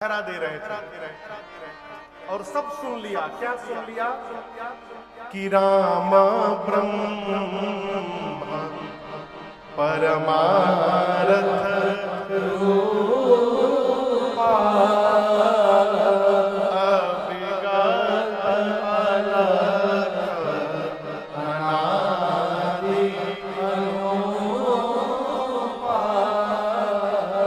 पहरा दे रहे थे और सब सुन लिया। क्या सुन लिया? कि राम ब्रह्म परमारथ रूपा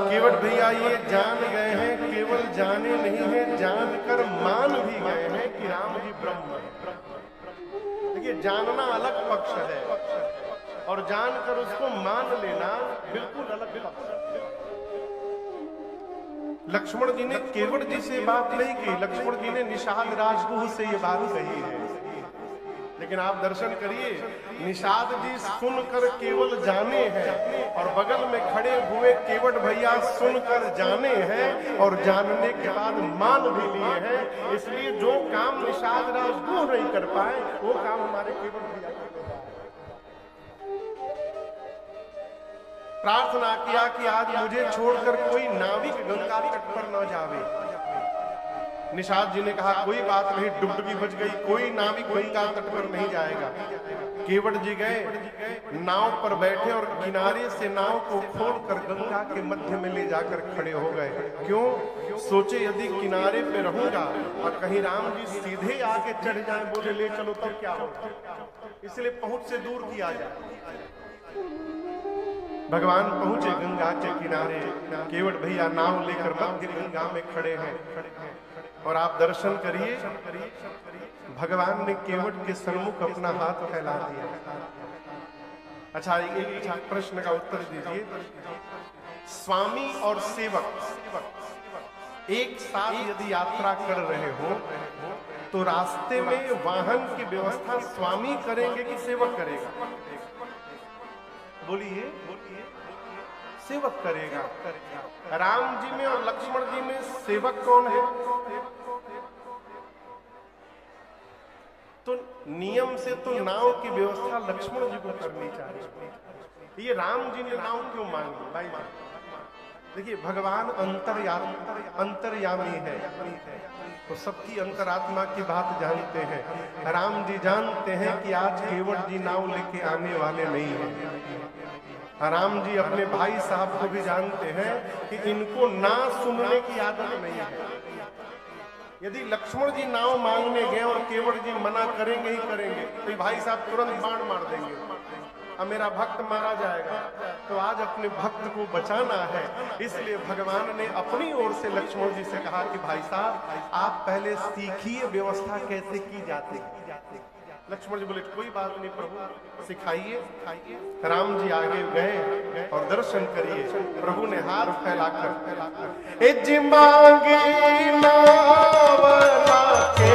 केवट भैया ये जान गए हैं, केवल जाने नहीं है, जानकर मान भी गए हैं कि राम जी ब्रह्म है। देखिए, जानना अलग पक्ष है और जानकर उसको मान लेना बिल्कुल अलग पक्ष है। लक्ष्मण जी ने केवट जी से बात नहीं की, लक्ष्मण जी ने निषाद राजगुह से ये बात कही है। लेकिन आप दर्शन करिए, निषाद जी सुनकर केवल जाने हैं और बगल में खड़े हुए केवट भैया सुनकर जाने हैं और जानने के बाद मान भी लिए हैं। इसलिए जो काम निषाद राजगुह नहीं कर पाए वो काम हमारे केवट भैया कर पाए। प्रार्थना किया कि आज मुझे छोड़कर कोई नाविक गंगा तट पर न जावे। निषाद जी ने कहा कोई बात नहीं, डुबडुबी बच गई, कोई नाविक गंगा तट पर नहीं जाएगा। केवट जी गए, नाव पर बैठे और किनारे से नाव को खोलकर गंगा के मध्य में ले जाकर खड़े हो गए। क्यों? सोचे यदि किनारे पे रहूंगा और कहीं राम जी सीधे आके चढ़ जाए, बोले ले चलो, तब क्या होगा? इसलिए पहुंच से दूर किया जाए। भगवान पहुंचे गंगा के किनारे, केवट भैया नाव लेकर मध्य गंगा में खड़े हैं और आप दर्शन करिए, भगवान ने केवट के सन्मुख अपना हाथ फैला दिया। अच्छा, एक प्रश्न का उत्तर दीजिए। स्वामी और सेवक एक साथ यदि यात्रा कर रहे हो तो रास्ते में वाहन की व्यवस्था स्वामी करेंगे कि सेवक करेगा? बोलिए, सेवक करेगा। राम जी में और लक्ष्मण जी में सेवक कौन है? तो नियम से तो नाव की व्यवस्था लक्ष्मण जी को करनी चाहिए। ये राम जी ने नाव क्यों मांगी? भाई देखिए, भगवान अंतर्यामी है तो सबकी अंतरात्मा की बात जानते हैं। राम जी जानते हैं कि आज केवट जी नाव लेके आने वाले नहीं है। राम जी अपने भाई साहब को भी जानते हैं कि इनको ना सुनने की आदत नहीं है। यदि लक्ष्मण जी नाव मांगने गए और केवट जी मना करेंगे ही करेंगे तो भाई साहब तुरंत बाण मार देंगे, अब मेरा भक्त मारा जाएगा। तो आज अपने भक्त को बचाना है, इसलिए भगवान ने अपनी ओर से लक्ष्मण जी से कहा कि भाई साहब आप पहले सीखिए व्यवस्था कैसे की जाती है। लक्ष्मण जी बोले कोई बात नहीं प्रभु, सिखाइए। राम जी आगे गए और दर्शन करिए, प्रभु ने हाथ फैलाकर ए जी मांगी नाव लाके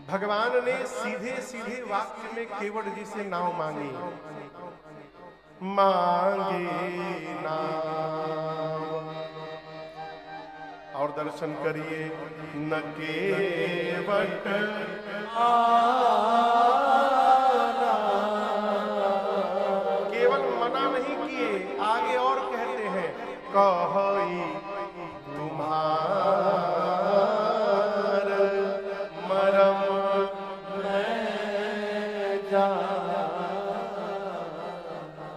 भगवान ने सीधे सीधे वाक्य में केवट जी से नाव मांगी। मांगी नाव और दर्शन करिए न केवट केवल मना नहीं किए, आगे और कहते हैं कहई तुम्हार मरम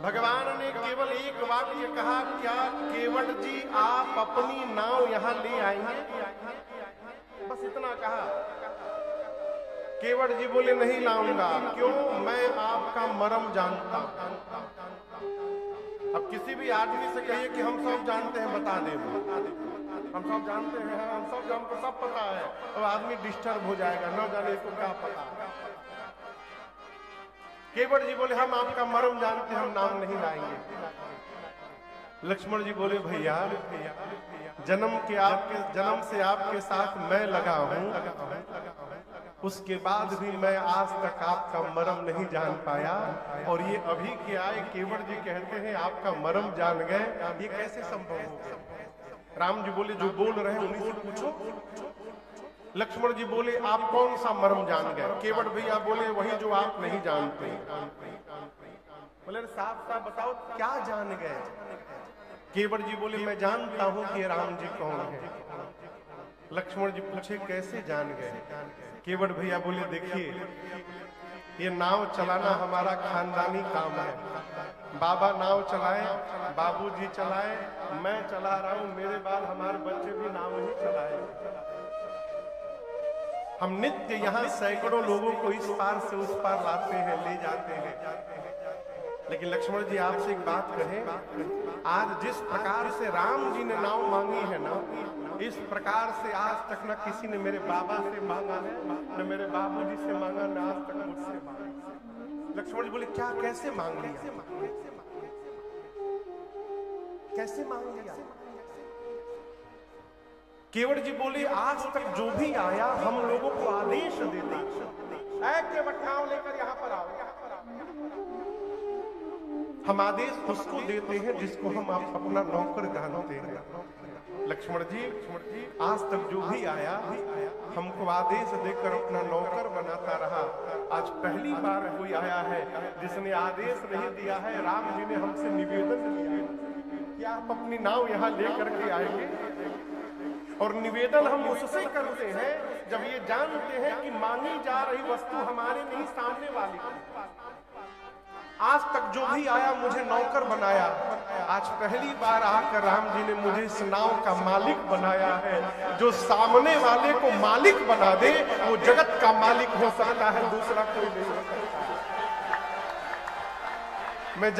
भगवान ने केवल एक वाक्य कहा, क्या केवट जी आप अपनी नाव यहां ले आएंगे? बस इतना कहा। केवट जी बोले नहीं लाऊंगा। क्यों? मैं आपका मरम जानता हूं। अब किसी भी आदमी से कहिए कि हम सब जानते हैं, बता दे, हम सब जानते हैं, हम सब हमको सब पता है, तो आदमी डिस्टर्ब हो जाएगा, न जाने इसको क्या पता। केवट जी बोले हम आपका मर्म जानते हैं, हम नाम नहीं लाएंगे। लक्ष्मण जी बोले भैया जन्म से आपके साथ मैं लगा हूं, उसके बाद भी मैं आज तक आपका मर्म नहीं जान पाया, और ये अभी के आए केवट जी कहते हैं आपका मर्म जान गए, ये कैसे संभव हो? राम जी बोले जो बोल रहे हैं उन्हीं से पूछो। लक्ष्मण जी बोले आप कौन सा मर्म जान गए? केवट भैया बोले वही जो आप नहीं जानते। बोले साफ साफ बताओ क्या जान गए? केवट जी बोले मैं जानता हूं कि राम जी कौन है। लक्ष्मण जी पूछे कैसे जान गए? केवट भैया बोले देखिए ये नाव चलाना हमारा खानदानी काम है। बाबा नाव चलाए, बाबूजी चलाए, मैं चला रहा हूं, मेरे बाद हमारे बच्चे भी नाव ही चलाए। हम नित्य यहाँ सैकड़ों लोगों को इस पार से उस पार लाते हैं, ले जाते हैं। लेकिन लक्ष्मण जी आपसे एक बात कहें, आज जिस प्रकार से राम जी ने नाव मांगी है ना, इस प्रकार से आज तक न किसी ने मेरे बाबा से मांगा है, न मेरे बाबूजी से मांगा, न आज तक मुझसे मांगा। लक्ष्मण जी बोले क्या कैसे मांग लिया? कैसे मांग लिया? केवट जी बोले आज तक जो भी आया हम लोगों को आदेश देता, केवट नाव लेकर यहाँ पर आओ। हम आदेश उसको देते हैं जिसको हम अपना नौकर जानते हैं। लक्ष्मण जी आज तक जो भी आया हमको आदेश देकर अपना नौकर बनाता रहा। आज पहली बार कोई आया है जिसने आदेश नहीं दिया है। राम जी ने हमसे निवेदन किया कि आप अपनी नाव यहाँ लेकर के आएंगे, और निवेदन हम उससे करते हैं जब ये जानते हैं कि मांगी जा रही वस्तु हमारे नहीं सामने वाली। आज तक जो भी आया मुझे नौकर बनाया, आज पहली बार आकर राम जी ने मुझे इस नाव का मालिक बनाया है। जो सामने वाले को मालिक बना दे वो जगत का मालिक हो सकता है, दूसरा कोई नहीं हो सकता। मैं